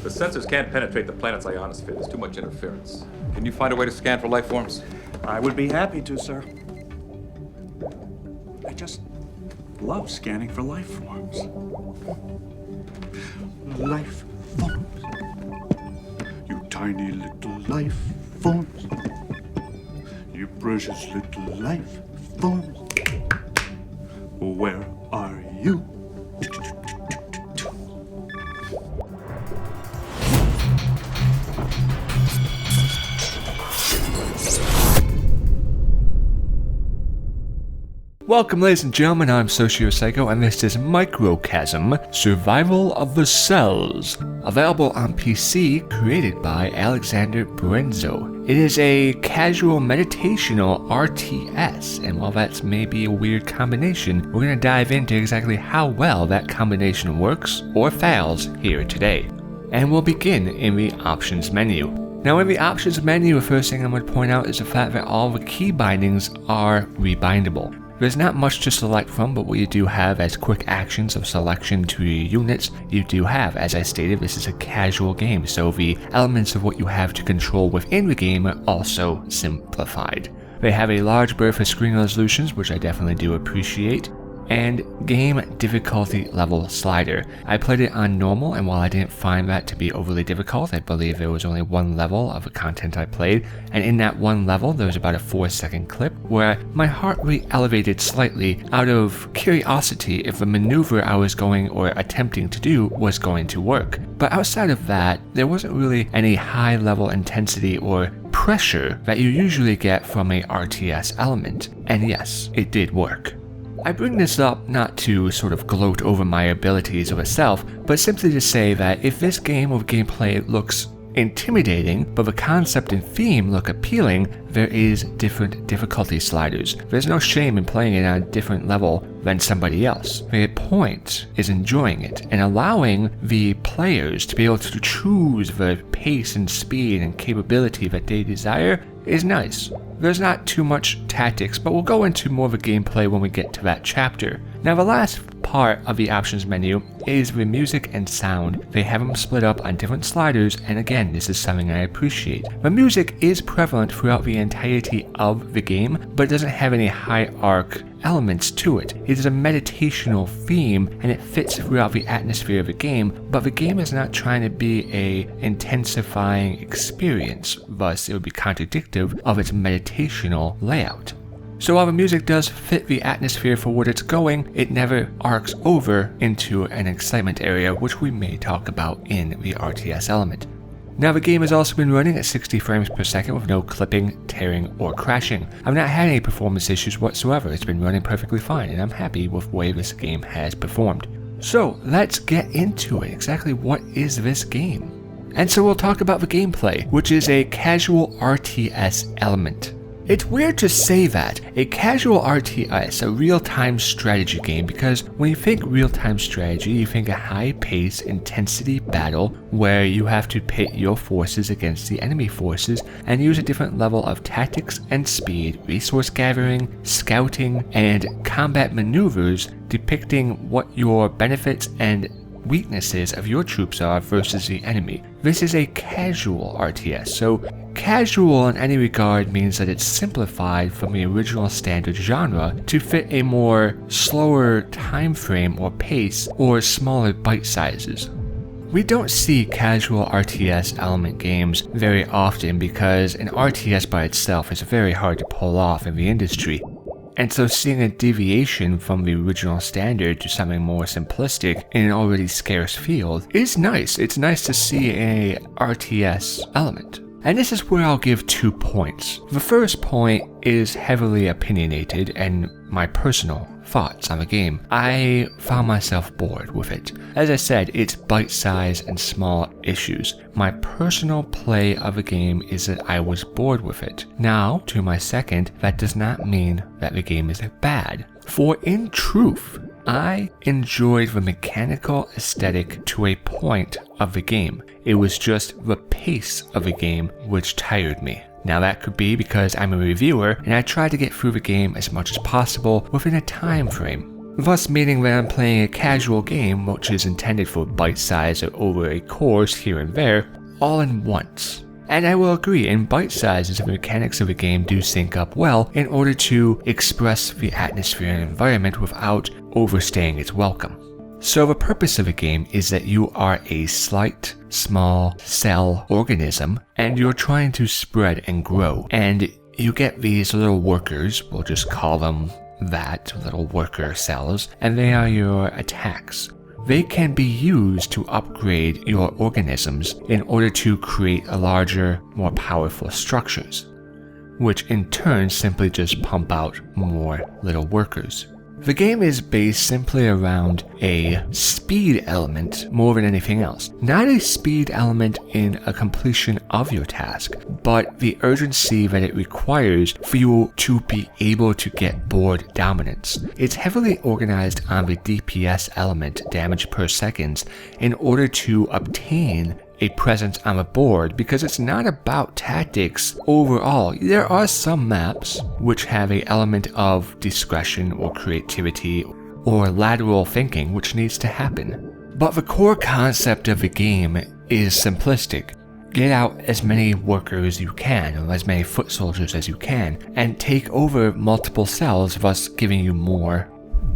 The sensors can't penetrate the planet's ionosphere. There's too much interference. Can you find a way to scan for life forms? I would be happy to, sir. I just love scanning for life forms. Life forms. You tiny little life forms. You precious little life forms. Where are you? Welcome, ladies and gentlemen, I'm SocioPsycho, and this is Microcosmum, Survival of the Cells, available on PC, created by Alexander Brenzo. It is a casual meditational RTS, and while that's maybe a weird combination, we're going to dive into exactly how well that combination works or fails here today. And we'll begin in the options menu. Now in the options menu, the first thing I'm going to point out is the fact that all the key bindings are rebindable. There's not much to select from, but what you do have as quick actions of selection to your units, you do have. As I stated, this is a casual game, so the elements of what you have to control within the game are also simplified. They have a large berth of screen resolutions, which I definitely do appreciate, and game difficulty level slider. I played it on normal, and while I didn't find that to be overly difficult, I believe there was only one level of the content I played, and in that one level there was about a 4-second clip where my heart rate elevated slightly out of curiosity if the maneuver I was going or attempting to do was going to work. But outside of that, there wasn't really any high level intensity or pressure that you usually get from a RTS element, and yes, it did work. I bring this up not to sort of gloat over my abilities of itself, but simply to say that if this game of gameplay looks intimidating, but the concept and theme look appealing, there is different difficulty sliders. There's no shame in playing it on a different level than somebody else. The point is enjoying it and allowing the players to be able to choose the pace and speed and capability that they desire is nice. There's not too much tactics, but we'll go into more of the gameplay when we get to that chapter. Now the last part of the options menu is the music and sound. They have them split up on different sliders, and again, this is something I appreciate. The music is prevalent throughout the entirety of the game, but it doesn't have any high arc elements to it. It is a meditational theme, and it fits throughout the atmosphere of the game, but the game is not trying to be a intensifying experience, thus it would be contradictory of its meditational layout. So while the music does fit the atmosphere for what it's going, it never arcs over into an excitement area, which we may talk about in the RTS element. Now the game has also been running at 60 frames per second with no clipping, tearing, or crashing. I've not had any performance issues whatsoever. It's been running perfectly fine, and I'm happy with the way this game has performed. So let's get into it. Exactly what is this game? And so we'll talk about the gameplay, which is a casual RTS element. It's weird to say that, a casual RTS, a real-time strategy game, because when you think real-time strategy, you think a high-paced, intensity battle where you have to pit your forces against the enemy forces and use a different level of tactics and speed, resource gathering, scouting, and combat maneuvers depicting what your benefits and weaknesses of your troops are versus the enemy. This is a casual RTS, so casual in any regard means that it's simplified from the original standard genre to fit a more slower time frame or pace or smaller bite sizes. We don't see casual RTS element games very often because an RTS by itself is very hard to pull off in the industry. And so seeing a deviation from the original standard to something more simplistic in an already scarce field is nice. It's nice to see a RTS element. And this is where I'll give 2 points. The first point is heavily opinionated and my personal thoughts on the game. I found myself bored with it. As I said, it's bite-sized and small issues. My personal play of the game is that I was bored with it. Now, to my second, that does not mean that the game is bad. For in truth, I enjoyed the mechanical aesthetic to a point of the game. It was just the pace of the game which tired me. Now that could be because I'm a reviewer and I try to get through the game as much as possible within a time frame. thus meaning that I'm playing a casual game which is intended for bite size or over a course here and there, all in once. And I will agree, in bite sizes the mechanics of the game do sync up well in order to express the atmosphere and environment without overstaying its welcome. So the purpose of the game is that you are a slight, small cell organism and you're trying to spread and grow. And you get these little workers, we'll just call them that, little worker cells, and they are your attacks. They can be used to upgrade your organisms in order to create a larger, more powerful structures, which in turn simply just pump out more little workers. The game is based simply around a speed element more than anything else. Not a speed element in a completion of your task, but the urgency that it requires for you to be able to get board dominance. It's heavily organized on the DPS element, damage per seconds, in order to obtain a presence on the board, because it's not about tactics overall. There are some maps which have an element of discretion or creativity or lateral thinking which needs to happen. But the core concept of the game is simplistic. Get out as many workers as you can, or as many foot soldiers as you can, and take over multiple cells, thus giving you more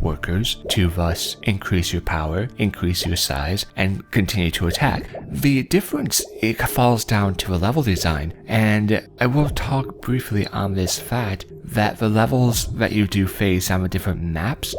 workers to thus increase your power, increase your size, and continue to attack. The difference, it falls down to a level design, and I will talk briefly on this fact that the levels that you do face on the different maps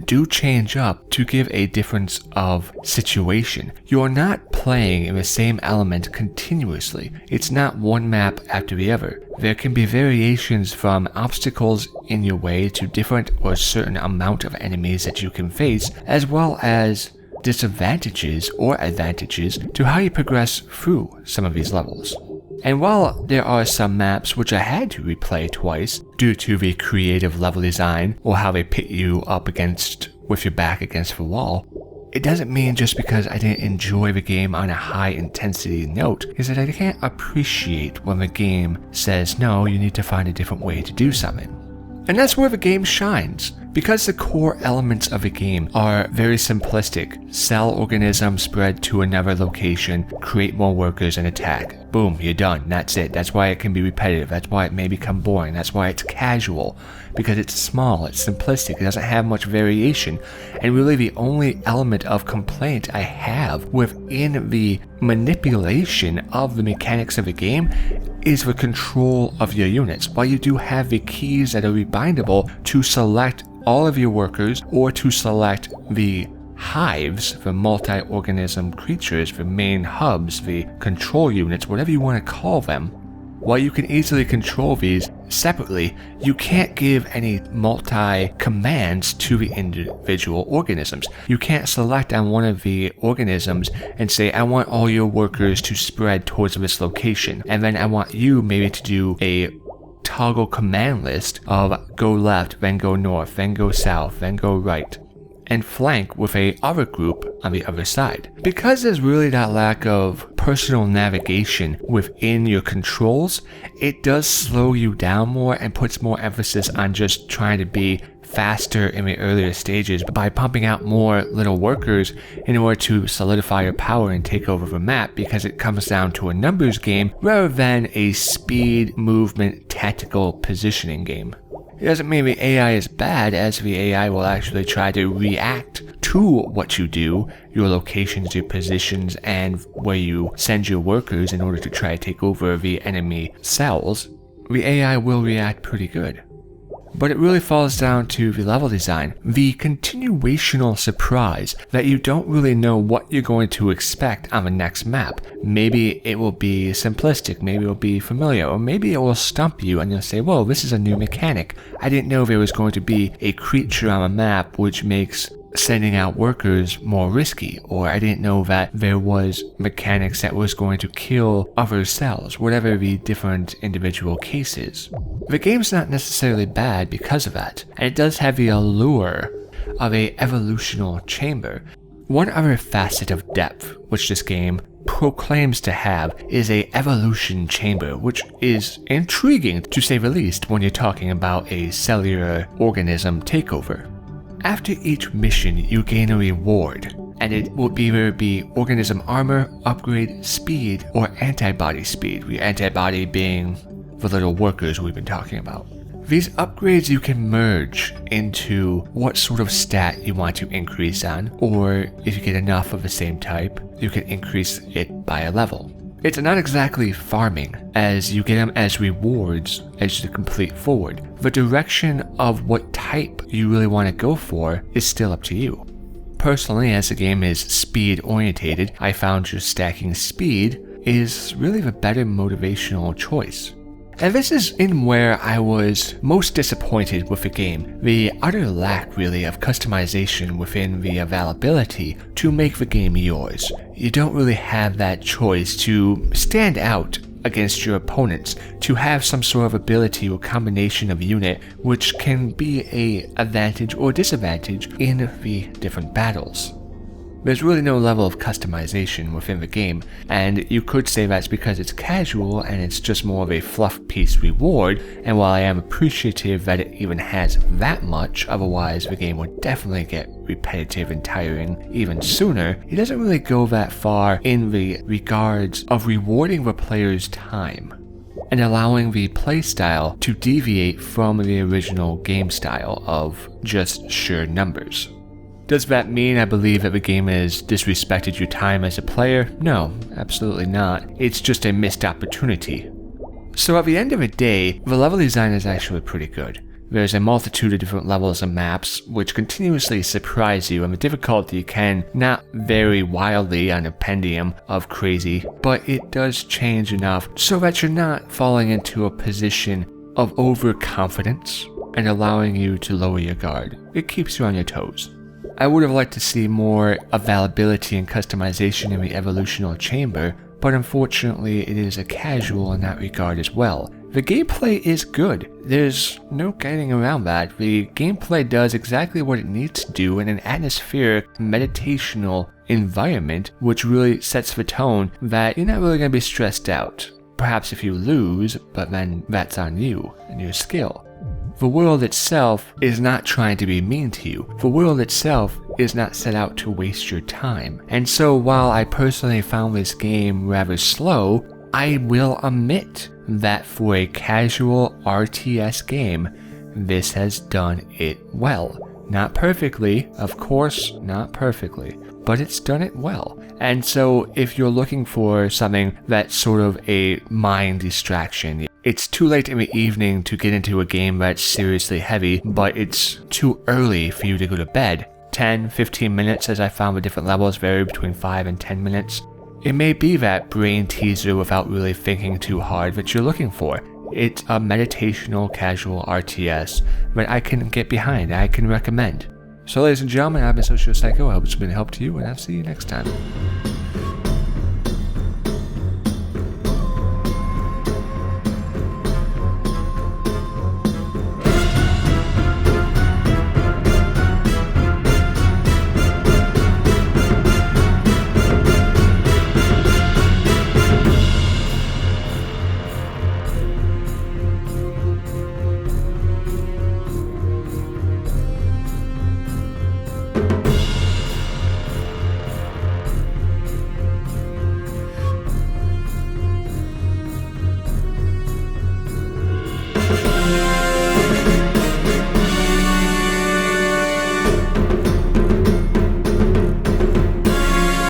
do change up to give a difference of situation. You are not playing in the same element continuously. It's not one map after the other. There can be variations from obstacles in your way to different or certain amount of enemies that you can face, as well as disadvantages or advantages to how you progress through some of these levels. And while there are some maps which I had to replay twice due to the creative level design or how they pit you up against with your back against the wall, it doesn't mean just because I didn't enjoy the game on a high intensity note is that I can't appreciate when the game says no, you need to find a different way to do something. And that's where the game shines. Because the core elements of the game are very simplistic. Cell organism spread to another location, create more workers and attack. Boom, you're done. That's it. That's why it can be repetitive. That's why it may become boring. That's why it's casual. Because it's small, it's simplistic, it doesn't have much variation. And really the only element of complaint I have within the manipulation of the mechanics of the game is the control of your units. While you do have the keys that are rebindable to select all of your workers or to select the hives, the multi-organism creatures, the main hubs, the control units, whatever you want to call them, while you can easily control these separately, you can't give any multi-commands to the individual organisms. You can't select on one of the organisms and say, I want all your workers to spread towards this location, and then I want you maybe to do a toggle command list of go left, then go north, then go south, then go right, and flank with a other group on the other side. Because there's really that lack of personal navigation within your controls, it does slow you down more and puts more emphasis on just trying to be faster in the earlier stages by pumping out more little workers in order to solidify your power and take over the map, because it comes down to a numbers game rather than a speed, movement, tactical positioning game. It doesn't mean the AI is bad, as the AI will actually try to react to what you do, your locations, your positions, and where you send your workers in order to try to take over the enemy cells. The AI will react pretty good. But it really falls down to the level design, the continuational surprise that you don't really know what you're going to expect on the next map. Maybe it will be simplistic, maybe it will be familiar, or maybe it will stump you and you'll say, whoa, this is a new mechanic. I didn't know there was going to be a creature on a map which makes sending out workers more risky, or I didn't know that there was mechanics that was going to kill other cells, whatever the different individual cases. The game's not necessarily bad because of that, and it does have the allure of a evolutional chamber. One other facet of depth which this game proclaims to have is a evolution chamber, which is intriguing to say the least when you're talking about a cellular organism takeover. After each mission, you gain a reward, and it will either be organism armor, upgrade, speed, or antibody speed, the antibody being the little workers we've been talking about. These upgrades you can merge into what sort of stat you want to increase on, or if you get enough of the same type, you can increase it by a level. It's not exactly farming, as you get them as rewards as you complete forward. The direction of what type you really want to go for is still up to you. Personally, as the game is speed orientated, I found just stacking speed is really the better motivational choice. And this is in where I was most disappointed with the game, the utter lack really of customization within the availability to make the game yours. You don't really have that choice to stand out against your opponents, to have some sort of ability or combination of unit which can be an advantage or disadvantage in the different battles. There's really no level of customization within the game, and you could say that's because it's casual and it's just more of a fluff piece reward, and while I am appreciative that it even has that much, otherwise the game would definitely get repetitive and tiring even sooner, it doesn't really go that far in the regards of rewarding the player's time and allowing the playstyle to deviate from the original game style of just sheer numbers. Does that mean I believe that the game has disrespected your time as a player? No, absolutely not. It's just a missed opportunity. So at the end of the day, the level design is actually pretty good. There's a multitude of different levels and maps which continuously surprise you, and the difficulty can not vary wildly on a pendium of crazy, but it does change enough so that you're not falling into a position of overconfidence and allowing you to lower your guard. It keeps you on your toes. I would have liked to see more availability and customization in the evolutional chamber, but unfortunately it is a casual in that regard as well. The gameplay is good, there's no getting around that. The gameplay does exactly what it needs to do in an atmospheric, meditational environment, which really sets the tone that you're not really going to be stressed out. Perhaps if you lose, but then that's on you and your skill. The world itself is not trying to be mean to you. The world itself is not set out to waste your time. And so while I personally found this game rather slow, I will admit that for a casual RTS game, this has done it well. Not perfectly, of course, not perfectly, but it's done it well. And so if you're looking for something that's sort of a mind distraction, it's too late in the evening to get into a game that's seriously heavy, but it's too early for you to go to bed. 10-15 minutes, as I found with different levels, vary between 5 and 10 minutes. It may be that brain teaser without really thinking too hard that you're looking for. It's a meditational casual RTS that I can get behind, I can recommend. So ladies and gentlemen, I've been SocioPsycho, I hope it's been a help to you, and I'll see you next time.